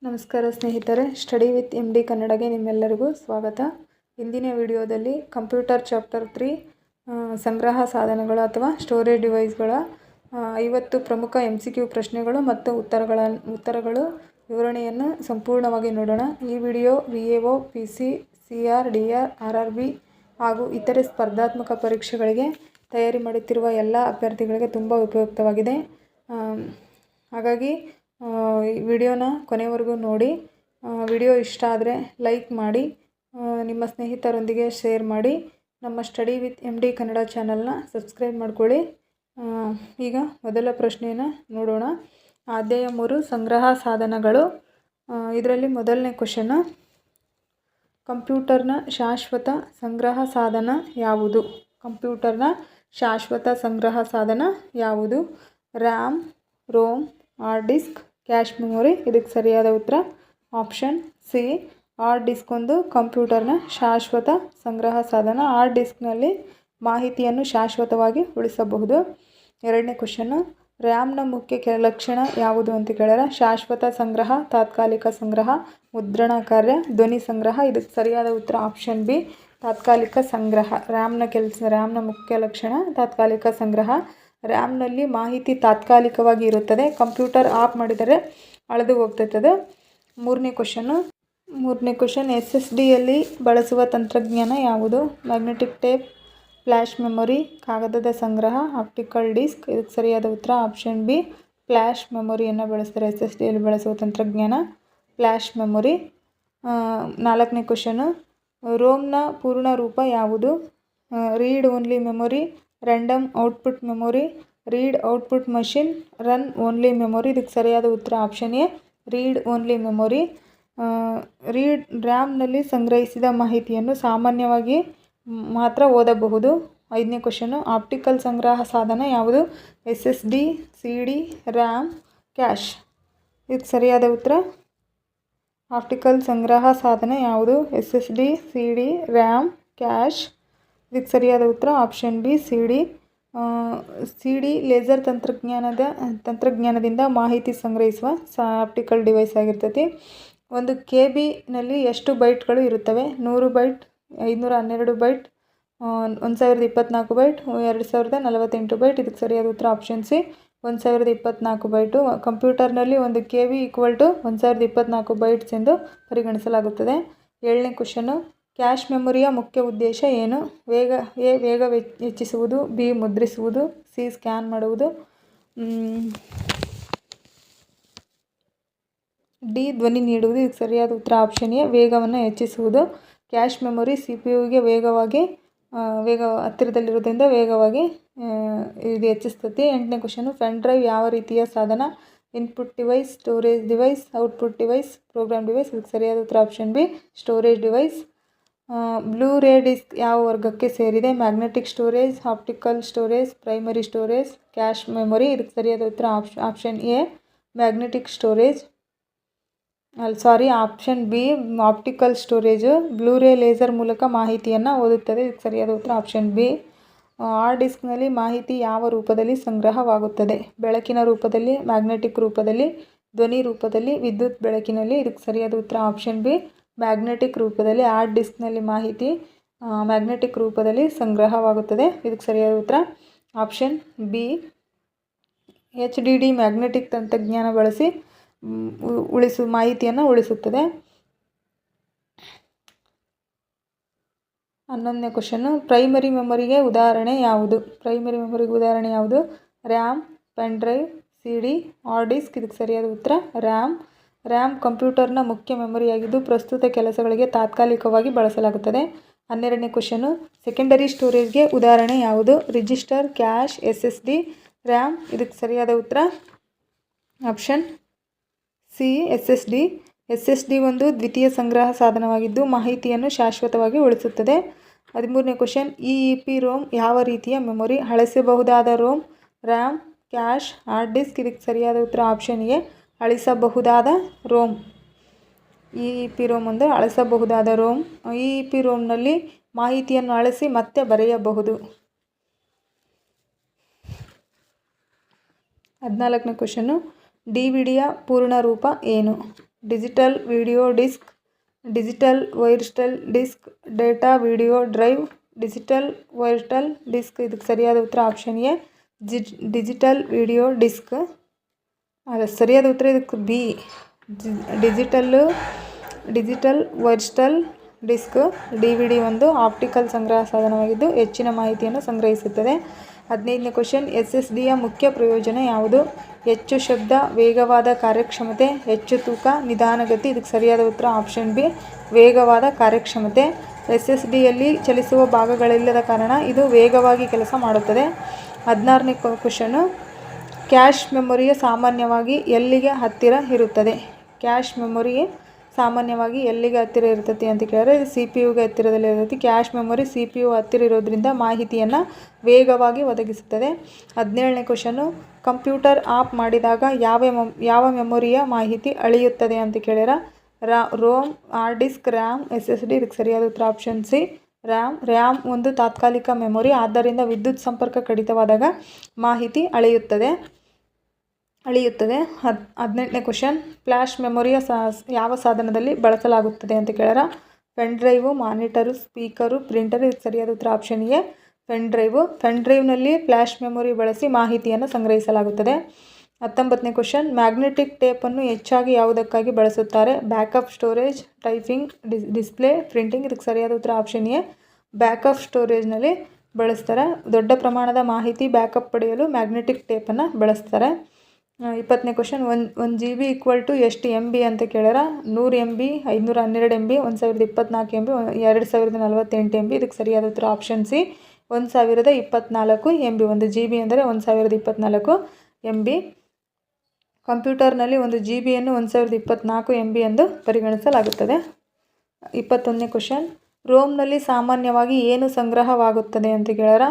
ನಮಸ್ಕಾರ ಸ್ನೇಹಿತರೆ, study with MD ಕನ್ನಡಗೆ ನಿಮ್ಮೆಲ್ಲರಿಗೂ ಸ್ವಾಗತ. ಇಂದಿನ ವಿಡಿಯೋದಲ್ಲಿ ಕಂಪ್ಯೂಟರ್ ಚಾಪ್ಟರ್ 3 ಸಂಗ್ರಹ ಸಾಧನಗಳು ಅಥವಾ ಸ್ಟೋರೇಜ್ ಡಿವೈಸ್ಗಳ 50 ಪ್ರಮುಖ MCQ ಪ್ರಶ್ನೆಗಳು ಮತ್ತು ಉತ್ತರಗಳು ವಿವರಣೆಯನ್ನು ಸಂಪೂರ್ಣವಾಗಿ ನೋಡೋಣ. ಈ video VAO, PC, CR, DR, RRB ಹಾಗೂ ಇತರೆ ಸ್ಪರ್ಧಾತ್ಮಕ ಪರೀಕ್ಷೆಗಳಿಗೆ ತಯಾರಿ ಮಾಡುತ್ತಿರುವ ಎಲ್ಲ ಅಭ್ಯರ್ಥಿಗಳಿಗೆ ತುಂಬ ಉಪಯುಕ್ತವಾಗಿದೆ. ಹಾಗಾಗಿ ವಿಡಿಯೋನ ಕೊನೆವರೆಗೂ ನೋಡಿ. ವಿಡಿಯೋ ಇಷ್ಟ ಆದರೆ ಲೈಕ್ ಮಾಡಿ, ನಿಮ್ಮ ಸ್ನೇಹಿತರೊಂದಿಗೆ ಶೇರ್ ಮಾಡಿ. ನಮ್ಮ ಸ್ಟಡಿ ವಿತ್ MD ಕನ್ನಡ ಚಾನಲ್ನ ಸಬ್ಸ್ಕ್ರೈಬ್ ಮಾಡ್ಕೊಳ್ಳಿ. ಈಗ ಮೊದಲ ಪ್ರಶ್ನೆಯನ್ನು ನೋಡೋಣ. ಅಧ್ಯಾಯ 3 ಸಂಗ್ರಹ ಸಾಧನಗಳು. ಇದರಲ್ಲಿ ಮೊದಲನೇ ಕ್ವಶನ್, ಕಂಪ್ಯೂಟರ್ನ ಶಾಶ್ವತ ಸಂಗ್ರಹ ಸಾಧನ ಯಾವುದು? ಕಂಪ್ಯೂಟರ್ನ ಶಾಶ್ವತ ಸಂಗ್ರಹ ಸಾಧನ ಯಾವುದು? RAM, ROM, hard disk, cache memory. ಇದಕ್ಕೆ ಸರಿಯಾದ ಉತ್ತರ ಆಪ್ಷನ್ ಸಿ, ಹಾರ್ಡ್ ಡಿಸ್ಕ್ ಒಂದು ಕಂಪ್ಯೂಟರ್ನ ಶಾಶ್ವತ ಸಂಗ್ರಹ ಸಾಧನ. ಹಾರ್ಡ್ ಡಿಸ್ಕ್ನಲ್ಲಿ ಮಾಹಿತಿಯನ್ನು ಶಾಶ್ವತವಾಗಿ ಉಳಿಸಬಹುದು. ಎರಡನೇ ಕ್ವಶನ್ನು, ರ್ಯಾಮ್ನ ಮುಖ್ಯ ಲಕ್ಷಣ ಯಾವುದು ಅಂತ ಕೇಳಿದರೆ ಶಾಶ್ವತ ಸಂಗ್ರಹ, ತಾತ್ಕಾಲಿಕ ಸಂಗ್ರಹ, ಮುದ್ರಣ ಕಾರ್ಯ, ಧ್ವನಿ ಸಂಗ್ರಹ. ಇದಕ್ಕೆ ಸರಿಯಾದ ಉತ್ತರ ಆಪ್ಷನ್ ಬಿ, ತಾತ್ಕಾಲಿಕ ಸಂಗ್ರಹ. ರ್ಯಾಮ್ನ ಮುಖ್ಯ ಲಕ್ಷಣ ತಾತ್ಕಾಲಿಕ ಸಂಗ್ರಹ. ರ್ಯಾಮ್ನಲ್ಲಿ ಮಾಹಿತಿ ತಾತ್ಕಾಲಿಕವಾಗಿ ಇರುತ್ತದೆ. ಕಂಪ್ಯೂಟರ್ ಆಫ್ ಮಾಡಿದರೆ ಅಳೆದು ಹೋಗ್ತದೆ. ಮೂರನೇ ಕ್ವಶನ್, SSDಯಲ್ಲಿ ಬಳಸುವ ತಂತ್ರಜ್ಞಾನ ಯಾವುದು? ಮ್ಯಾಗ್ನೆಟಿಕ್ ಟೇಪ್, ಫ್ಲ್ಯಾಶ್ ಮೆಮೊರಿ, ಕಾಗದದ ಸಂಗ್ರಹ, ಆಪ್ಟಿಕಲ್ ಡಿಸ್ಕ್. ಇದಕ್ಕೆ ಸರಿಯಾದ ಉತ್ತರ ಆಪ್ಷನ್ ಬಿ, ಫ್ಲ್ಯಾಶ್ ಮೆಮೊರಿಯನ್ನು ಬಳಸ್ತಾರೆ. SSDಯಲ್ಲಿ ಬಳಸುವ ತಂತ್ರಜ್ಞಾನ ಫ್ಲ್ಯಾಶ್ ಮೆಮೊರಿ. ನಾಲ್ಕನೇ ಕ್ವಶನು, ರೋಮ್ನ ಪೂರ್ಣ ರೂಪ ಯಾವುದು? Read only memory, random output memory, read output machine, run only memory. ಇದಕ್ಕೆ ಸರಿಯಾದ ಉತ್ತರ option A, read only memory. ರ್ಯಾಮ್ನಲ್ಲಿ ಸಂಗ್ರಹಿಸಿದ ಮಾಹಿತಿಯನ್ನು ಸಾಮಾನ್ಯವಾಗಿ ಮಾತ್ರ ಓದಬಹುದು. ಐದನೇ ಕ್ವಶನು, ಆಪ್ಟಿಕಲ್ ಸಂಗ್ರಹ ಸಾಧನ ಯಾವುದು? SSD, CD, RAM, cash. ಇದಕ್ಕೆ ಸರಿಯಾದ ಉತ್ತರ ಆಪ್ಟಿಕಲ್ ಸಂಗ್ರಹ ಸಾಧನ ಯಾವುದು? SSD, CD, RAM, cash. ಇದಕ್ಕೆ ಸರಿಯಾದ ಉತ್ತರ option B, CD. CD laser ತಂತ್ರಜ್ಞಾನದಿಂದ ಮಾಹಿತಿ ಸಂಗ್ರಹಿಸುವ ಆಪ್ಟಿಕಲ್ ಡಿವೈಸ್ ಆಗಿರ್ತೈತಿ. ಒಂದು KBನಲ್ಲಿ ಎಷ್ಟು ಬೈಟ್ಗಳು ಇರುತ್ತವೆ? 100 ಬೈಟ್, 512 ಬೈಟ್, 1024 ಬೈಟ್, 2048 ಬೈಟ್. ಇದಕ್ಕೆ ಸರಿಯಾದ ಉತ್ತರ ಆಪ್ಷನ್ ಸಿ, 1024 ಬೈಟು. ಕಂಪ್ಯೂಟರ್ನಲ್ಲಿ ಒಂದು KB = 1024 ಬೈಟ್ಸ್ ಎಂದು ಪರಿಗಣಿಸಲಾಗುತ್ತದೆ. ಏಳನೇ ಕ್ವಶನು, ಕ್ಯಾಶ್ ಮೆಮೊರಿಯ ಮುಖ್ಯ ಉದ್ದೇಶ ಏನು? ವೇಗ ಹೆಚ್ಚಿಸುವುದು, ಬಿ ಮುದ್ರಿಸುವುದು, ಸಿ ಸ್ಕ್ಯಾನ್ ಮಾಡುವುದು, ಡಿ ಧ್ವನಿ ನೀಡುವುದು. ಇದಕ್ಕೆ ಸರಿಯಾದ ಉತ್ತರ ಆಪ್ಷನ್ ಎ, ವೇಗವನ್ನು ಹೆಚ್ಚಿಸುವುದು. ಕ್ಯಾಶ್ ಮೆಮೊರಿ CPUಗೆ ವೇಗ ಹತ್ತಿರದಲ್ಲಿರೋದ್ರಿಂದ ವೇಗವಾಗಿ ಇದು ಹೆಚ್ಚಿಸ್ತೈತಿ. ಎಂಟನೇ ಕ್ವಶನು, ಪೆನ್ ಡ್ರೈವ್ ಯಾವ ರೀತಿಯ ಸಾಧನ? Input device, storage device, output device, program device. ಇದಕ್ಕೆ ಸರಿಯಾದ ಉತ್ತರ option B, storage device. Blu ray disc ಯಾವ ವರ್ಗಕ್ಕೆ ಸೇರಿದೆ? Magnetic storage, optical storage, primary storage, cache memory. ಇದಕ್ಕೆ ಸರಿಯಾದ ಉತ್ತರ option A, magnetic storage. Option B, optical storage. Blu ray laser ಮೂಲಕ ಮಾಹಿತಿಯನ್ನು ಓದುತ್ತದೆ. ಇದಕ್ಕೆ ಸರಿಯಾದ ಉತ್ತರ ಆಪ್ಷನ್ ಬಿ. ಹಾರ್ಡ್ ಡಿಸ್ಕ್ನಲ್ಲಿ ಮಾಹಿತಿ ಯಾವ ರೂಪದಲ್ಲಿ ಸಂಗ್ರಹವಾಗುತ್ತದೆ? ಬೆಳಕಿನ ರೂಪದಲ್ಲಿ, ಮ್ಯಾಗ್ನೆಟಿಕ್ ರೂಪದಲ್ಲಿ, ಧ್ವನಿ ರೂಪದಲ್ಲಿ, ವಿದ್ಯುತ್ ಬೆಳಕಿನಲ್ಲಿ. ಇದಕ್ಕೆ ಸರಿಯಾದ ಉತ್ತರ ಆಪ್ಷನ್ ಬಿ, ಮ್ಯಾಗ್ನೆಟಿಕ್ ರೂಪದಲ್ಲಿ. ಹಾರ್ಡ್ ಡಿಸ್ಕ್ನಲ್ಲಿ ಮಾಹಿತಿ ಮ್ಯಾಗ್ನೆಟಿಕ್ ರೂಪದಲ್ಲಿ ಸಂಗ್ರಹವಾಗುತ್ತದೆ. ಇದಕ್ಕೆ ಸರಿಯಾದ ಉತ್ತರ ಆಪ್ಷನ್ ಬಿ. HDD ಮ್ಯಾಗ್ನೆಟಿಕ್ ತಂತ್ರಜ್ಞಾನ ಬಳಸಿ ಮಾಹಿತಿಯನ್ನು ಉಳಿಸುತ್ತದೆ. 11ನೇ ಕ್ವಶನ್ನು, ಪ್ರೈಮರಿ ಮೆಮೊರಿಗೆ ಉದಾಹರಣೆ ಯಾವುದು? RAM, pen drive, CD, hard disk. ಇದಕ್ಕೆ ಸರಿಯಾದ ಉತ್ತರ ರ್ಯಾಮ್ ಕಂಪ್ಯೂಟರ್ನ ಮುಖ್ಯ ಮೆಮೊರಿಯಾಗಿದ್ದು ಪ್ರಸ್ತುತ ಕೆಲಸಗಳಿಗೆ ತಾತ್ಕಾಲಿಕವಾಗಿ ಬಳಸಲಾಗುತ್ತದೆ. 12ನೇ ಕ್ವಶನು, ಸೆಕೆಂಡರಿ ಸ್ಟೋರೇಜ್ಗೆ ಉದಾಹರಣೆ ಯಾವುದು? Register, cash, SSD, RAM. ಇದಕ್ಕೆ ಸರಿಯಾದ ಉತ್ತರ ಆಪ್ಷನ್ ಸಿ, SSD ಒಂದು ದ್ವಿತೀಯ ಸಂಗ್ರಹ ಸಾಧನವಾಗಿದ್ದು ಮಾಹಿತಿಯನ್ನು ಶಾಶ್ವತವಾಗಿ ಉಳಿಸುತ್ತದೆ. 13ನೇ ಕ್ವಶನ್, EEPROM ಯಾವ ರೀತಿಯ ಮೆಮೊರಿ? ಅಳಿಸಬಹುದಾದ ROM, RAM, cache, hard disk. ಇದಕ್ಕೆ ಸರಿಯಾದ ಉತ್ತರ ಆಪ್ಷನ್ ಎ, ಅಳಿಸಬಹುದಾದ ರೋಮ್. EEPROM ಒಂದು ಅಳಿಸಬಹುದಾದ ರೋಮ್. EEPROMನಲ್ಲಿ ಮಾಹಿತಿಯನ್ನು ಅಳಿಸಿ ಮತ್ತೆ ಬರೆಯಬಹುದು. 14ನೇ ಕ್ವಶನ್ನು, DVDಯ ಪೂರ್ಣ ರೂಪ ಏನು? Digital video disc, digital virtual disc, data video drive, digital virtual disc. ಇದಕ್ಕೆ ಸರಿಯಾದ ಉತ್ತರ option A digital video disc. ಸರಿಯಾದ ಉತ್ತರ ಇದಕ್ಕೆ B digital virtual disc. DVD ಒಂದು ಆಪ್ಟಿಕಲ್ ಸಂಗ್ರಹ ಸಾಧನವಾಗಿದ್ದು ಹೆಚ್ಚಿನ ಮಾಹಿತಿಯನ್ನು ಸಂಗ್ರಹಿಸುತ್ತದೆ. 15ನೇ ಕ್ವಶನ್, SSDಯ ಮುಖ್ಯ ಪ್ರಯೋಜನ ಯಾವುದು? ಹೆಚ್ಚು ಶಬ್ದ, ವೇಗವಾದ ಕಾರ್ಯಕ್ಷಮತೆ, ಹೆಚ್ಚು ತೂಕ, ನಿಧಾನಗತಿ. ಇದಕ್ಕೆ ಸರಿಯಾದ ಉತ್ತರ ಆಪ್ಷನ್ ಬಿ ವೇಗವಾದ ಕಾರ್ಯಕ್ಷಮತೆ. SSDಯಲ್ಲಿ ಚಲಿಸುವ ಭಾಗಗಳಿಲ್ಲದ ಕಾರಣ ಇದು ವೇಗವಾಗಿ ಕೆಲಸ ಮಾಡುತ್ತದೆ. 16ನೇ ಕ್ವಶನ್ನು, ಕ್ಯಾಶ್ ಮೆಮೊರಿಯ ಸಾಮಾನ್ಯವಾಗಿ ಎಲ್ಲಿಗೆ ಹತ್ತಿರ ಇರುತ್ತದೆ? ಕ್ಯಾಶ್ ಮೆಮೊರಿ ಸಾಮಾನ್ಯವಾಗಿ ಎಲ್ಲಿಗೆ ಹತ್ತಿರ ಇರ್ತೈತಿ ಅಂತ ಕೇಳಿದ್ರೆ ಇದು CPU-ಗೆ ಹತ್ತಿರದಲ್ಲಿ ಇರ್ತೈತಿ. ಕ್ಯಾಶ್ ಮೆಮೊರಿ CPU ಹತ್ತಿರ ಇರೋದ್ರಿಂದ ಮಾಹಿತಿಯನ್ನು ವೇಗವಾಗಿ ಒದಗಿಸುತ್ತದೆ. 17ನೇ ಕ್ವಶನ್ನು, ಕಂಪ್ಯೂಟರ್ ಆಫ್ ಮಾಡಿದಾಗ ಯಾವ ಮೆಮೊರಿಯ ಮಾಹಿತಿ ಅಳಿಯುತ್ತದೆ ಅಂತ ಕೇಳಿರ ROM, hard disk, RAM, SSD. ಇದಕ್ಕೆ ಸರಿಯಾದ ಉತ್ತರ ಆಪ್ಷನ್ ಸಿ ರ್ಯಾಮ್ ಒಂದು ತಾತ್ಕಾಲಿಕ ಮೆಮೊರಿ. ಆದ್ದರಿಂದ ವಿದ್ಯುತ್ ಸಂಪರ್ಕ ಕಡಿತವಾದಾಗ ಮಾಹಿತಿ ಅಳಿಯುತ್ತದೆ. 18ನೇ ಕ್ವಶನ್, ಫ್ಲ್ಯಾಶ್ ಮೆಮೊರಿಯ ಯಾವ ಸಾಧನದಲ್ಲಿ ಬಳಸಲಾಗುತ್ತದೆ ಅಂತ ಕೇಳಿರ pen drive, monitor, speaker, printer. ಇದಕ್ಕೆ ಸರಿಯಾದ ಉತ್ತರ ಆಪ್ಷನ್ ಎ ಪೆನ್ ಡ್ರೈವ್ನಲ್ಲಿ ಫ್ಲ್ಯಾಶ್ ಮೆಮೊರಿ ಬಳಸಿ ಮಾಹಿತಿಯನ್ನು ಸಂಗ್ರಹಿಸಲಾಗುತ್ತದೆ. 19ನೇ ಕ್ವಶನ್, ಮ್ಯಾಗ್ನೆಟಿಕ್ ಟೇಪನ್ನು ಹೆಚ್ಚಾಗಿ ಯಾವುದಕ್ಕಾಗಿ ಬಳಸುತ್ತಾರೆ? Backup storage, typing, display, printing. ಇದಕ್ಕೆ ಸರಿಯಾದ ಉತ್ತರ ಆಪ್ಷನ್ ಎ ಬ್ಯಾಕಪ್ ಸ್ಟೋರೇಜ್ನಲ್ಲಿ ಬಳಸ್ತಾರೆ. ದೊಡ್ಡ ಪ್ರಮಾಣದ ಮಾಹಿತಿ ಬ್ಯಾಕಪ್ ಪಡೆಯಲು ಮ್ಯಾಗ್ನೆಟಿಕ್ ಟೇಪನ್ನು ಬಳಸ್ತಾರೆ. 20ನೇ ಕ್ವಶನ್, 1 GB = ಎಷ್ಟು MB ಅಂತ ಕೇಳ್ಯಾರ? 100 MB, 512 MB, 1024 MB, 2048 MB. ಇದಕ್ಕೆ ಸರಿಯಾದ ಉತ್ತರ ಆಪ್ಷನ್ ಸಿ 1024 MB. 1 GB ಅಂದರೆ 1024 MB. ಕಂಪ್ಯೂಟರ್ನಲ್ಲಿ 1 GB-ಯನ್ನು 1024 MB ಎಂದು ಪರಿಗಣಿಸಲಾಗುತ್ತದೆ. 21ನೇ ಕ್ವಶನ್, ರೋಮ್ನಲ್ಲಿ ಸಾಮಾನ್ಯವಾಗಿ ಏನು ಸಂಗ್ರಹವಾಗುತ್ತದೆ ಅಂತ ಕೇಳ್ಯಾರ?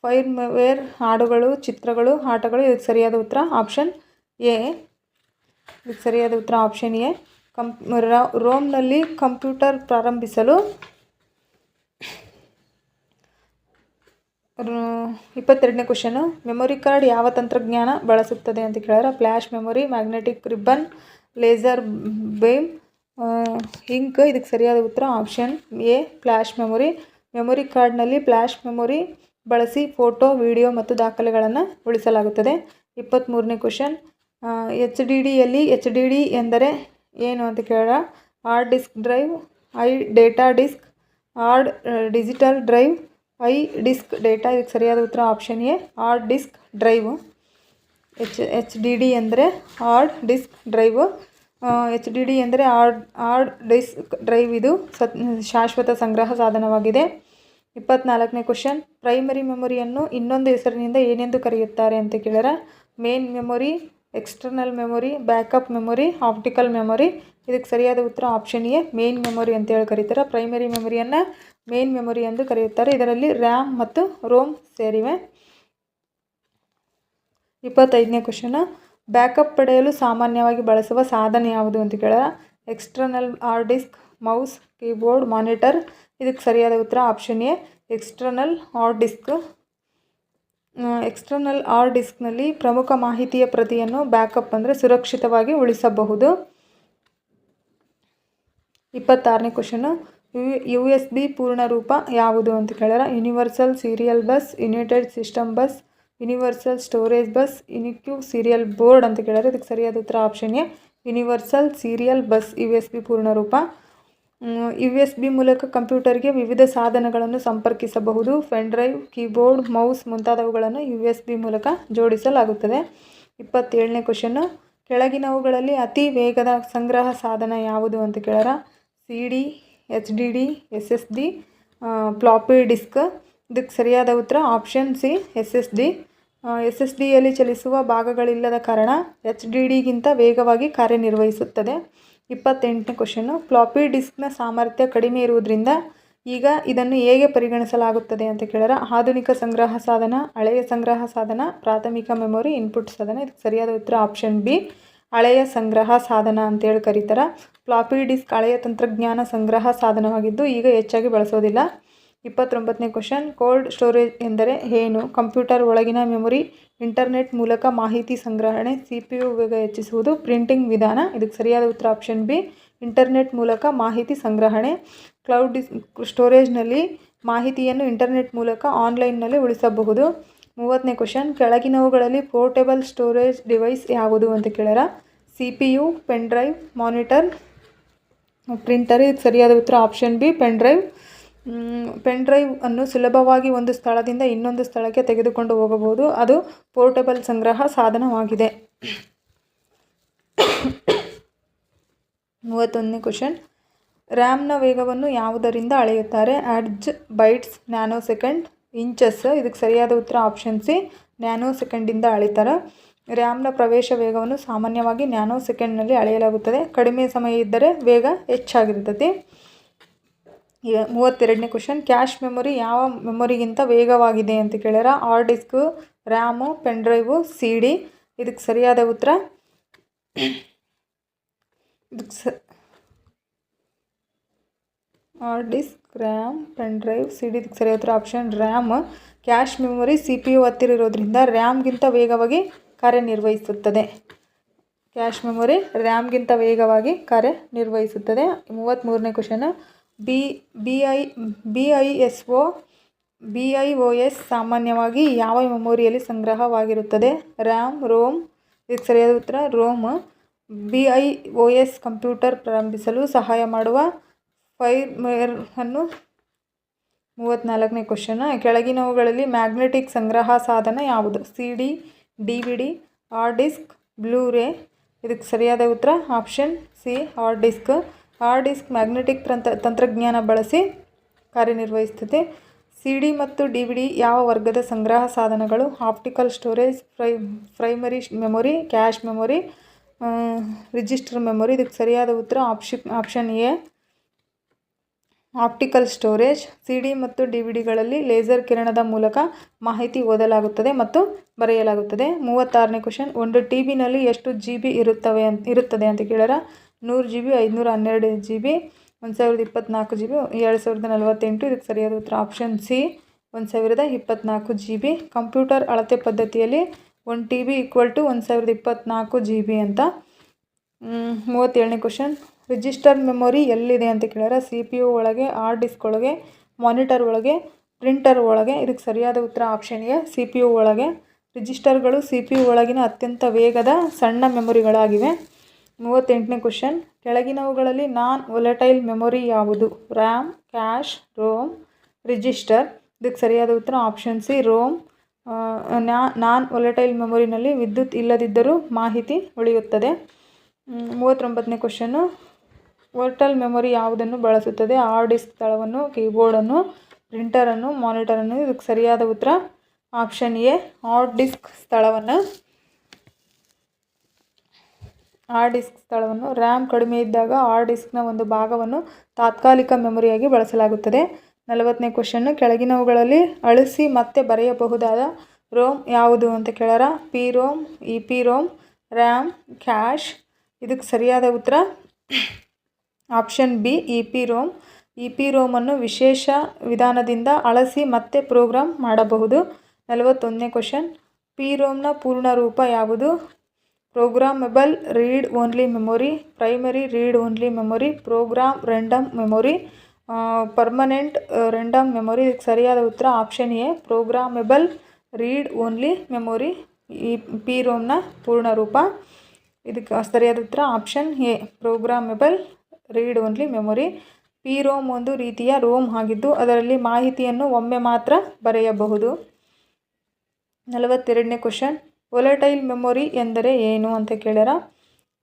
ಫೈರ್ವೇರ್, ಹಾಡುಗಳು, ಚಿತ್ರಗಳು, ಆಟಗಳು. ಇದಕ್ಕೆ ಸರಿಯಾದ ಉತ್ತರ ಆಪ್ಷನ್ ಎ ರೋಮ್ನಲ್ಲಿ ಕಂಪ್ಯೂಟರ್ ಪ್ರಾರಂಭಿಸಲು 22ನೇ ಕ್ವಶನು, ಮೆಮೊರಿ ಕಾರ್ಡ್ ಯಾವ ತಂತ್ರಜ್ಞಾನ ಬಳಸುತ್ತದೆ ಅಂತ ಕೇಳ್ಯಾರ? Flash memory, magnetic ribbon, laser beam, ink. ಇದಕ್ಕೆ ಸರಿಯಾದ ಉತ್ತರ option A flash memory. Memory ಕಾರ್ಡ್ನಲ್ಲಿ ಫ್ಲ್ಯಾಶ್ ಮೆಮೊರಿ ಬಳಸಿ ಫೋಟೋ, ವಿಡಿಯೋ ಮತ್ತು ದಾಖಲೆಗಳನ್ನು ಉಳಿಸಲಾಗುತ್ತದೆ. 23ನೇ ಕ್ವಶನ್, HDDಯಲ್ಲಿ HDD ಎಂದರೆ ಏನು ಅಂತ ಕೇಳ? Hard disk drive, data disk, hard digital drive, disk data. ಇದಕ್ಕೆ ಸರಿಯಾದ ಉತ್ತರ option A hard disk drive. HDD ಅಂದರೆ ಹಾರ್ಡ್ ಡಿಸ್ಕ್ ಡ್ರೈವ್. HDD ಎಂದರೆ ಹಾರ್ಡ್ ಡಿಸ್ಕ್ ಡ್ರೈವ್. ಇದು ಶಾಶ್ವತ ಸಂಗ್ರಹ ಸಾಧನವಾಗಿದೆ. 24ನೇ ಕ್ವಶನ್, ಪ್ರೈಮರಿ ಮೆಮೊರಿಯನ್ನು ಇನ್ನೊಂದು ಹೆಸರಿನಿಂದ ಏನೆಂದು ಕರೆಯುತ್ತಾರೆ ಅಂತ ಕೇಳ್ಯಾರ? Main memory, external memory, backup memory, optical memory. ಇದಕ್ಕೆ ಸರಿಯಾದ ಉತ್ತರ ಆಪ್ಷನ್ ಎ ಮೇನ್ ಮೆಮೊರಿ ಅಂತೇಳಿ ಕರೀತಾರೆ. ಪ್ರೈಮರಿ ಮೆಮೊರಿಯನ್ನು ಮೇನ್ ಮೆಮೊರಿ ಎಂದು ಕರೆಯುತ್ತಾರೆ. ಇದರಲ್ಲಿ ರ್ಯಾಮ್ ಮತ್ತು ರೋಮ್ ಸೇರಿವೆ. 25ನೇ ಕ್ವಶನ್, ಬ್ಯಾಕಪ್ ಪಡೆಯಲು ಸಾಮಾನ್ಯವಾಗಿ ಬಳಸುವ ಸಾಧನ ಯಾವುದು ಅಂತ ಕೇಳ್ಯಾರ? External hard disk, mouse, keyboard, monitor. ಇದಕ್ಕೆ ಸರಿಯಾದ ಉತ್ತರ option A external hard disk. External hard ಡಿಸ್ಕ್ನಲ್ಲಿ ಪ್ರಮುಖ ಮಾಹಿತಿಯ ಪ್ರತಿಯನ್ನು ಬ್ಯಾಕಪ್ ಅಂದರೆ ಸುರಕ್ಷಿತವಾಗಿ ಉಳಿಸಬಹುದು. 26ನೇ ಕ್ವಶನು, USB ಪೂರ್ಣ ರೂಪ ಯಾವುದು ಅಂತ ಕೇಳ್ಯಾರ? Universal serial bus, united system bus, universal storage bus, unique serial board ಅಂತ ಕೇಳ್ಯಾರ? ಇದಕ್ಕೆ ಸರಿಯಾದ ಉತ್ತರ option A universal serial bus USB ಪೂರ್ಣ ರೂಪ. USB ಮೂಲಕ ಕಂಪ್ಯೂಟರ್ಗೆ ವಿವಿಧ ಸಾಧನಗಳನ್ನು ಸಂಪರ್ಕಿಸಬಹುದು. ಪೆನ್ ಡ್ರೈವ್, ಕೀಬೋರ್ಡ್, ಮೌಸ್ ಮುಂತಾದವುಗಳನ್ನು USB ಮೂಲಕ ಜೋಡಿಸಲಾಗುತ್ತದೆ. 27ನೇ ಕ್ವಶನ್ನು, ಕೆಳಗಿನವುಗಳಲ್ಲಿ ಅತಿ ವೇಗದ ಸಂಗ್ರಹ ಸಾಧನ ಯಾವುದು ಅಂತ ಕೇಳ್ಯಾರ? CD, HDD, SSD, floppy disk. ಇದಕ್ಕೆ ಸರಿಯಾದ ಉತ್ತರ ಆಪ್ಷನ್ ಸಿ SSDಯಲ್ಲಿ ಚಲಿಸುವ ಭಾಗಗಳಿಲ್ಲದ ಕಾರಣ HDDಗಿಂತ ವೇಗವಾಗಿ ಕಾರ್ಯನಿರ್ವಹಿಸುತ್ತದೆ. 28ನೇ ಕ್ವಶನ್ನು, ಫ್ಲಾಪಿ ಡಿಸ್ಕ್ನ ಸಾಮರ್ಥ್ಯ ಕಡಿಮೆ ಇರುವುದರಿಂದ ಈಗ ಇದನ್ನು ಹೇಗೆ ಪರಿಗಣಿಸಲಾಗುತ್ತದೆ ಅಂತ ಕೇಳ್ಯಾರ? ಆಧುನಿಕ ಸಂಗ್ರಹ ಸಾಧನ, ಹಳೆಯ ಸಂಗ್ರಹ ಸಾಧನ, ಪ್ರಾಥಮಿಕ ಮೆಮೊರಿ, ಇನ್ಪುಟ್ ಸಾಧನ. ಇದಕ್ಕೆ ಸರಿಯಾದ ಉತ್ತರ ಆಪ್ಷನ್ ಬಿ ಹಳೆಯ ಸಂಗ್ರಹ ಸಾಧನ ಅಂತೇಳಿ ಕರೀತಾರೆ. ಫ್ಲಾಪಿ ಡಿಸ್ಕ್ ಹಳೆಯ ತಂತ್ರಜ್ಞಾನ ಸಂಗ್ರಹ ಸಾಧನವಾಗಿದ್ದು ಈಗ ಹೆಚ್ಚಾಗಿ ಬಳಸೋದಿಲ್ಲ. 29ನೇ ಕ್ವಶನ್, ಕೋಲ್ಡ್ ಸ್ಟೋರೇಜ್ ಎಂದರೆ ಏನು? ಕಂಪ್ಯೂಟರ್ ಒಳಗಿನ ಮೆಮೊರಿ, ಇಂಟರ್ನೆಟ್ ಮೂಲಕ ಮಾಹಿತಿ ಸಂಗ್ರಹಣೆ, CPU ವೇಗ ಹೆಚ್ಚಿಸುವುದು, ಪ್ರಿಂಟಿಂಗ್ ವಿಧಾನ. ಇದಕ್ಕೆ ಸರಿಯಾದ ಉತ್ತರ ಆಪ್ಷನ್ ಬಿ, ಇಂಟರ್ನೆಟ್ ಮೂಲಕ ಮಾಹಿತಿ ಸಂಗ್ರಹಣೆ. ಕ್ಲೌಡ್ ಸ್ಟೋರೇಜ್ನಲ್ಲಿ ಮಾಹಿತಿಯನ್ನು ಇಂಟರ್ನೆಟ್ ಮೂಲಕ ಆನ್ಲೈನ್ನಲ್ಲಿ ಉಳಿಸಬಹುದು. 30ನೇ ಕ್ವಶನ್, ಕೆಳಗಿನವುಗಳಲ್ಲಿ ಪೋರ್ಟೇಬಲ್ ಸ್ಟೋರೇಜ್ ಡಿವೈಸ್ ಯಾವುದು ಅಂತ ಕೇಳ್ಯಾರ. CPU, pen drive, monitor, printer. ಇದಕ್ಕೆ ಸರಿಯಾದ ಉತ್ತರ option B, pen drive. Pen drive ಅನ್ನು ಸುಲಭವಾಗಿ ಒಂದು ಸ್ಥಳದಿಂದ ಇನ್ನೊಂದು ಸ್ಥಳಕ್ಕೆ ತೆಗೆದುಕೊಂಡು ಹೋಗಬಹುದು. ಅದು ಪೋರ್ಟೇಬಲ್ ಸಂಗ್ರಹ ಸಾಧನವಾಗಿದೆ. 31ನೇ ಕ್ವಶನ್, ರ್ಯಾಮ್ನ ವೇಗವನ್ನು ಯಾವುದರಿಂದ ಅಳೆಯುತ್ತಾರೆ? Hertz, bites, nano second, inches. ಇದಕ್ಕೆ ಸರಿಯಾದ ಉತ್ತರ ಆಪ್ಷನ್ ಸಿ, ನ್ಯಾನೋ ಸೆಕೆಂಡಿಂದ ಅಳಿತಾರೆ. ರ್ಯಾಮ್ನ ಪ್ರವೇಶ ವೇಗವನ್ನು ಸಾಮಾನ್ಯವಾಗಿ ನ್ಯಾನೋ ಸೆಕೆಂಡ್ನಲ್ಲಿ ಅಳೆಯಲಾಗುತ್ತದೆ. ಕಡಿಮೆ ಸಮಯ ಇದ್ದರೆ ವೇಗ ಹೆಚ್ಚಾಗಿರ್ತದೆ. 32ನೇ ಕ್ವಶನ್, ಕ್ಯಾಶ್ ಮೆಮೊರಿ ಯಾವ ಮೆಮೊರಿಗಿಂತ ವೇಗವಾಗಿದೆ ಅಂತ ಕೇಳ್ಯಾರ. Hard disk, RAM, pen drive, CD. ಇದಕ್ಕೆ ಸರಿಯಾದ ಉತ್ತರ hard disk, RAM, pen drive, CD. ಇದಕ್ಕೆ ಸರಿಯಾದ ಉತ್ತರ option RAM. Cache memory CPU ಹತ್ತಿರ ಇರೋದ್ರಿಂದ ರ್ಯಾಮ್ಗಿಂತ ವೇಗವಾಗಿ ಕಾರ್ಯನಿರ್ವಹಿಸುತ್ತದೆ. ಕ್ಯಾಶ್ ಮೆಮೊರಿ ರ್ಯಾಮ್ಗಿಂತ ವೇಗವಾಗಿ ಕಾರ್ಯನಿರ್ವಹಿಸುತ್ತದೆ. 33ನೇ ಕ್ವಶನ್, BIOS ಸಾಮಾನ್ಯವಾಗಿ ಯಾವ ಮೆಮೊರಿಯಲ್ಲಿ ಸಂಗ್ರಹವಾಗಿರುತ್ತದೆ? RAM, Rome. ಇದಕ್ಕೆ ಸರಿಯಾದ ಉತ್ತರ ರೋಮ್. BIOS ಕಂಪ್ಯೂಟರ್ ಪ್ರಾರಂಭಿಸಲು ಸಹಾಯ ಮಾಡುವ ಫೈರ್ವೇರ್ ಅನ್ನು. 34ನೇ ಕ್ವಶನ್, ಕೆಳಗಿನವುಗಳಲ್ಲಿ ಮ್ಯಾಗ್ನೆಟಿಕ್ ಸಂಗ್ರಹ ಸಾಧನ ಯಾವುದು? CD, DVD, hard disk, Blu-ray. ಇದಕ್ಕೆ ಸರಿಯಾದ ಉತ್ತರ option C, hard disk. Hard disk magnetic ತಂತ್ರಜ್ಞಾನ ಬಳಸಿ ಕಾರ್ಯನಿರ್ವಹಿಸುತ್ತದೆ. CD ಮತ್ತು DVD ಯಾವ ವರ್ಗದ ಸಂಗ್ರಹ ಸಾಧನಗಳು? Optical storage, primary memory, cache memory, register memory. ಇದಕ್ಕೆ ಸರಿಯಾದ ಉತ್ತರ option A, optical storage. CD ಮತ್ತು DVDಗಳಲ್ಲಿ ಲೇಸರ್ ಕಿರಣದ ಮೂಲಕ ಮಾಹಿತಿ ಓದಲಾಗುತ್ತದೆ ಮತ್ತು ಬರೆಯಲಾಗುತ್ತದೆ. 36ನೇ ಕ್ವಶನ್, ಒಂದು TBನಲ್ಲಿ ಎಷ್ಟು GB ಇರುತ್ತದೆ ಅಂತ ಕೇಳ್ಯಾರ. 100 GB, 512 GB, 1024 GB, 2048. ಇದಕ್ಕೆ ಸರಿಯಾದ ಉತ್ತರ ಆಪ್ಷನ್ ಸಿ, 1024 GB. ಕಂಪ್ಯೂಟರ್ ಅಳತೆ ಪದ್ಧತಿಯಲ್ಲಿ 1 TB = 1024 GB ಅಂತ. 37ನೇ ಕ್ವಶನ್, ರಿಜಿಸ್ಟರ್ ಮೆಮೊರಿ ಎಲ್ಲಿದೆ ಅಂತ ಕೇಳ್ಯಾರ. CPU ಒಳಗೆ, ಹಾರ್ಡ್ ಡಿಸ್ಕ್ ಒಳಗೆ, ಮಾನಿಟರ್ ಒಳಗೆ, ಪ್ರಿಂಟರ್ ಒಳಗೆ. ಇದಕ್ಕೆ ಸರಿಯಾದ ಉತ್ತರ ಆಪ್ಷನ್ ಎ, CPU ಒಳಗೆ. ರಿಜಿಸ್ಟರ್ಗಳು CPU ಒಳಗಿನ ಅತ್ಯಂತ ವೇಗದ ಸಣ್ಣ ಮೆಮೊರಿಗಳಾಗಿವೆ. 38ನೇ ಕ್ವಶನ್, ಕೆಳಗಿನವುಗಳಲ್ಲಿ ನಾನ್ ವೊಲಟೈಲ್ ಮೆಮೊರಿ ಯಾವುದು? RAM, cache, ROM, register. ಇದಕ್ಕೆ ಸರಿಯಾದ ಉತ್ತರ option C, ROM. Non volatile ಮೆಮೊರಿನಲ್ಲಿ ವಿದ್ಯುತ್ ಇಲ್ಲದಿದ್ದರೂ ಮಾಹಿತಿ ಉಳಿಯುತ್ತದೆ. 39ನೇ ಕ್ವಶನ್ನು, ವರ್ಚುವಲ್ ಮೆಮೊರಿ ಯಾವುದನ್ನು ಬಳಸುತ್ತದೆ? ಹಾರ್ಡ್ ಡಿಸ್ಕ್ ಸ್ಥಳವನ್ನು, ಕೀಬೋರ್ಡನ್ನು, ಪ್ರಿಂಟರನ್ನು, ಮಾನಿಟರನ್ನು. ಇದಕ್ಕೆ ಸರಿಯಾದ ಉತ್ತರ ಆಪ್ಷನ್ ಎ, ಹಾರ್ಡ್ ಡಿಸ್ಕ್ ಸ್ಥಳವನ್ನು. ರ್ಯಾಮ್ ಕಡಿಮೆ ಇದ್ದಾಗ ಹಾರ್ಡ್ ಡಿಸ್ಕ್ನ ಒಂದು ಭಾಗವನ್ನು ತಾತ್ಕಾಲಿಕ ಮೆಮೊರಿಯಾಗಿ ಬಳಸಲಾಗುತ್ತದೆ. 40ನೇ ಕ್ವಶನ್ನು, ಕೆಳಗಿನವುಗಳಲ್ಲಿ ಅಳಿಸಿ ಮತ್ತೆ ಬರೆಯಬಹುದಾದ ರೋಮ್ ಯಾವುದು ಅಂತ ಕೇಳ್ಯಾರ. PROM, EPROM, RAM, cash. ಇದಕ್ಕೆ ಸರಿಯಾದ ಉತ್ತರ ಆಪ್ಷನ್ ಬಿ, EPROM. EPROM ಅನ್ನು ವಿಶೇಷ ವಿಧಾನದಿಂದ ಅಳಿಸಿ ಮತ್ತೆ ಪ್ರೋಗ್ರಾಮ್ ಮಾಡಬಹುದು. 41ನೇ ಕ್ವಶನ್, PROMನ ಪೂರ್ಣ ರೂಪ ಯಾವುದು? Programmable read only memory, primary read only memory, program random memory, permanent random memory. ಇದಕ್ಕೆ ಸರಿಯಾದ ಉತ್ತರ option A, programmable read only memory PROMನ ಪೂರ್ಣ ರೂಪ. ಇದಕ್ಕೆ ಸರಿಯಾದ ಉತ್ತರ option A, programmable read only memory. PROM ಒಂದು ರೀತಿಯ ರೋಮ್ ಆಗಿದ್ದು ಅದರಲ್ಲಿ ಮಾಹಿತಿಯನ್ನು ಒಮ್ಮೆ ಮಾತ್ರ ಬರೆಯಬಹುದು. 42ನೇ ಕ್ವಶನ್, ವೊಲಟೈಲ್ ಮೆಮೊರಿ ಎಂದರೆ ಏನು ಅಂತ ಕೇಳ್ಯಾರ.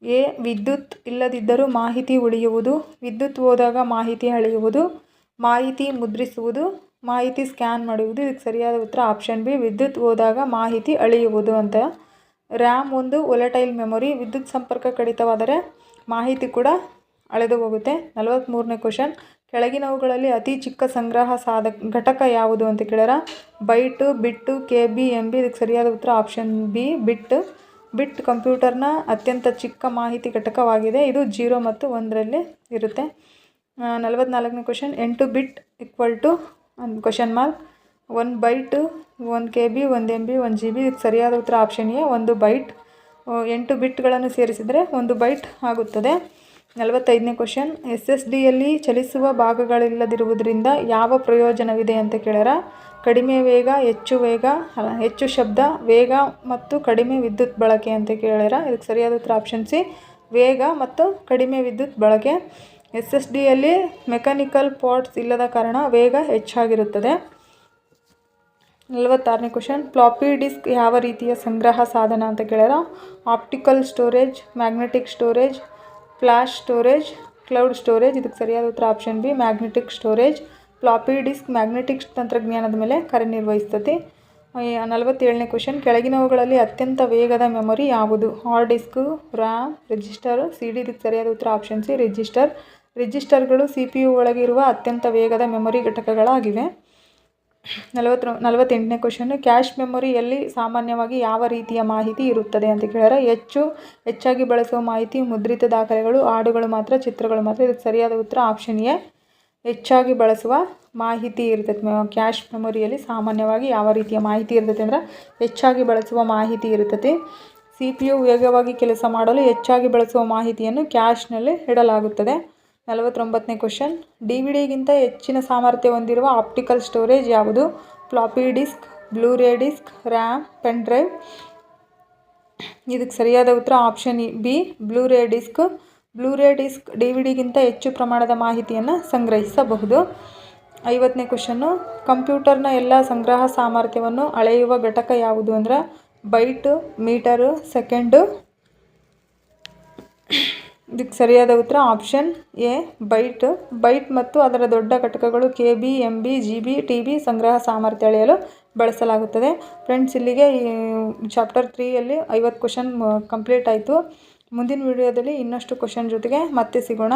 ಎ, ವಿದ್ಯುತ್ ಇಲ್ಲದಿದ್ದರೂ ಮಾಹಿತಿ ಉಳಿಯುವುದು, ವಿದ್ಯುತ್ ಹೋದಾಗ ಮಾಹಿತಿ ಅಳೆಯುವುದು, ಮಾಹಿತಿ ಮುದ್ರಿಸುವುದು, ಮಾಹಿತಿ ಸ್ಕ್ಯಾನ್ ಮಾಡುವುದು. ಇದಕ್ಕೆ ಸರಿಯಾದ ಉತ್ತರ ಆಪ್ಷನ್ ಬಿ, ವಿದ್ಯುತ್ ಹೋದಾಗ ಮಾಹಿತಿ ಅಳೆಯುವುದು ಅಂತ. ರ್ಯಾಮ್ ಒಂದು ವೊಲಟೈಲ್ ಮೆಮೊರಿ, ವಿದ್ಯುತ್ ಸಂಪರ್ಕ ಕಡಿತವಾದರೆ ಮಾಹಿತಿ ಕೂಡ ಅಳೆದು ಹೋಗುತ್ತೆ. 43ನೇ ಕ್ವಶನ್, ಕೆಳಗಿನವುಗಳಲ್ಲಿ ಅತಿ ಚಿಕ್ಕ ಸಂಗ್ರಹ ಘಟಕ ಯಾವುದು ಅಂತ ಕೇಳ್ಯಾರ. ಬೈಟು, ಬಿಟ್ಟು, KB, MB. ಇದಕ್ಕೆ ಸರಿಯಾದ ಉತ್ತರ ಆಪ್ಷನ್ ಬಿ, ಬಿಟ್. ಬಿಟ್ ಕಂಪ್ಯೂಟರ್ನ ಅತ್ಯಂತ ಚಿಕ್ಕ ಮಾಹಿತಿ ಘಟಕವಾಗಿದೆ. ಇದು 0 ಮತ್ತು 1ರಲ್ಲಿ ಇರುತ್ತೆ. 44ನೇ question, 8 bit = question mark. 1 byte 1 KB 1 MB 1 GB. ಇದಕ್ಕೆ ಸರಿಯಾದ ಉತ್ತರ ಆಪ್ಷನ್ ಎ 1 ಬೈಟ್. 8 ಬಿಟ್ಗಳನ್ನು ಸೇರಿಸಿದರೆ 1 ಬೈಟ್ ಆಗುತ್ತದೆ. 45ನೇ ಕ್ವಶನ್. SSDಯಲ್ಲಿ ಚಲಿಸುವ ಭಾಗಗಳಿಲ್ಲದಿರುವುದರಿಂದ ಯಾವ ಪ್ರಯೋಜನವಿದೆ ಅಂತ ಕೇಳ್ಯಾರ. ಕಡಿಮೆ ವೇಗ, ಹೆಚ್ಚು ಶಬ್ದ, ವೇಗ ಮತ್ತು ಕಡಿಮೆ ವಿದ್ಯುತ್ ಬಳಕೆ ಅಂತ ಕೇಳ್ಯಾರ. ಇದಕ್ಕೆ ಸರಿಯಾದ ಉತ್ತರ ಆಪ್ಷನ್ ಸಿ ವೇಗ ಮತ್ತು ಕಡಿಮೆ ವಿದ್ಯುತ್ ಬಳಕೆ. SSDಯಲ್ಲಿ ಮೆಕ್ಯಾನಿಕಲ್ ಪಾರ್ಟ್ಸ್ ಇಲ್ಲದ ಕಾರಣ ವೇಗ ಹೆಚ್ಚಾಗಿರುತ್ತದೆ. 46ನೇ ಕ್ವಶನ್. ಫ್ಲಾಪಿ ಡಿಸ್ಕ್ ಯಾವ ರೀತಿಯ ಸಂಗ್ರಹ ಸಾಧನ ಅಂತ ಕೇಳ್ಯಾರ. Optical storage, magnetic storage, flash storage, cloud storage. ಇದಕ್ಕೆ ಸರಿಯಾದ ಉತ್ತರ option B magnetic storage. Floppy disk magnetic ತಂತ್ರಜ್ಞಾನದ ಮೇಲೆ ಕಾರ್ಯನಿರ್ವಹಿಸ್ತದೆ. 47ನೇ ಕ್ವಶನ್. ಕೆಳಗಿನವುಗಳಲ್ಲಿ ಅತ್ಯಂತ ವೇಗದ ಮೆಮೊರಿ ಯಾವುದು. Hard disk, RAM, register, CD. ಇದಕ್ಕೆ ಸರಿಯಾದ ಉತ್ತರ ಆಪ್ಷನ್ ಸಿ ರಿಜಿಸ್ಟರ್. ರಿಜಿಸ್ಟರ್ಗಳು CPU ಒಳಗೆ ಇರುವ ಅತ್ಯಂತ ವೇಗದ ಮೆಮೊರಿ ಘಟಕಗಳಾಗಿವೆ. 48ನೇ ಕ್ವಶನ್. ಕ್ಯಾಶ್ ಮೆಮೊರಿಯಲ್ಲಿ ಸಾಮಾನ್ಯವಾಗಿ ಯಾವ ರೀತಿಯ ಮಾಹಿತಿ ಇರುತ್ತದೆ ಅಂತ ಕೇಳ್ಯಾರ. ಹೆಚ್ಚಾಗಿ ಬಳಸುವ ಮಾಹಿತಿ, ಮುದ್ರಿತ ದಾಖಲೆಗಳು, ಹಾಡುಗಳು ಮಾತ್ರ, ಚಿತ್ರಗಳು ಮಾತ್ರ. ಇದಕ್ಕೆ ಸರಿಯಾದ ಉತ್ತರ ಆಪ್ಷನ್ ಎ ಹೆಚ್ಚಾಗಿ ಬಳಸುವ ಮಾಹಿತಿ ಇರ್ತೈತೆ. ಕ್ಯಾಶ್ ಮೆಮೊರಿಯಲ್ಲಿ ಸಾಮಾನ್ಯವಾಗಿ ಯಾವ ರೀತಿಯ ಮಾಹಿತಿ ಇರ್ತೈತೆ ಅಂದ್ರೆ ಹೆಚ್ಚಾಗಿ ಬಳಸುವ ಮಾಹಿತಿ ಇರ್ತೈತಿ. CPU ವೇಗವಾಗಿ ಕೆಲಸ ಮಾಡಲು ಹೆಚ್ಚಾಗಿ ಬಳಸುವ ಮಾಹಿತಿಯನ್ನು ಕ್ಯಾಶ್ನಲ್ಲಿ ಇಡಲಾಗುತ್ತದೆ. 49ನೇ ಕ್ವಶನ್. DVDಗಿಂತ ಹೆಚ್ಚಿನ ಸಾಮರ್ಥ್ಯ ಹೊಂದಿರುವ ಆಪ್ಟಿಕಲ್ ಸ್ಟೋರೇಜ್ ಯಾವುದು. Floppy disk, Blu-ray disc, RAM, pen drive. ಇದಕ್ಕೆ ಸರಿಯಾದ ಉತ್ತರ option B Blu-ray disc. Blu-ray disc DVDಗಿಂತ ಹೆಚ್ಚು ಪ್ರಮಾಣದ ಮಾಹಿತಿಯನ್ನು ಸಂಗ್ರಹಿಸಬಹುದು. 50ನೇ ಕ್ವಶನ್ನು. ಕಂಪ್ಯೂಟರ್ನ ಎಲ್ಲ ಸಂಗ್ರಹ ಸಾಮರ್ಥ್ಯವನ್ನು ಅಳೆಯುವ ಘಟಕ ಯಾವುದು ಅಂದ್ರೆ ಬೈಟು, ಮೀಟರು, ಸೆಕೆಂಡು. ಇದಕ್ಕೆ ಸರಿಯಾದ ಉತ್ತರ ಆಪ್ಷನ್ ಎ ಬೈಟ್. ಬೈಟ್ ಮತ್ತು ಅದರ ದೊಡ್ಡ ಘಟಕಗಳು KB, MB, GB, TB ಸಂಗ್ರಹ ಸಾಮರ್ಥ್ಯ ಅಳೆಯಲು ಬಳಸಲಾಗುತ್ತದೆ. ಫ್ರೆಂಡ್ಸ್, ಇಲ್ಲಿಗೆ ಈ ಚಾಪ್ಟರ್ 3ಯಲ್ಲಿ 50 ಕ್ವಶನ್ ಕಂಪ್ಲೀಟ್ ಆಯಿತು. ಮುಂದಿನ ವಿಡಿಯೋದಲ್ಲಿ ಇನ್ನಷ್ಟು ಕ್ವಶನ್ ಜೊತೆಗೆ ಮತ್ತೆ ಸಿಗೋಣ.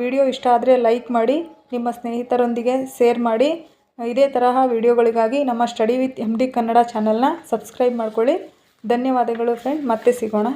ವಿಡಿಯೋ ಇಷ್ಟ ಆದರೆ ಲೈಕ್ ಮಾಡಿ, ನಿಮ್ಮ ಸ್ನೇಹಿತರೊಂದಿಗೆ ಶೇರ್ ಮಾಡಿ. ಇದೇ ತರಹ ವಿಡಿಯೋಗಳಿಗಾಗಿ ನಮ್ಮ ಸ್ಟಡಿ ವಿತ್ MD ಕನ್ನಡ ಚಾನಲ್ನ ಸಬ್ಸ್ಕ್ರೈಬ್ ಮಾಡ್ಕೊಳ್ಳಿ. ಧನ್ಯವಾದಗಳು ಫ್ರೆಂಡ್, ಮತ್ತೆ ಸಿಗೋಣ.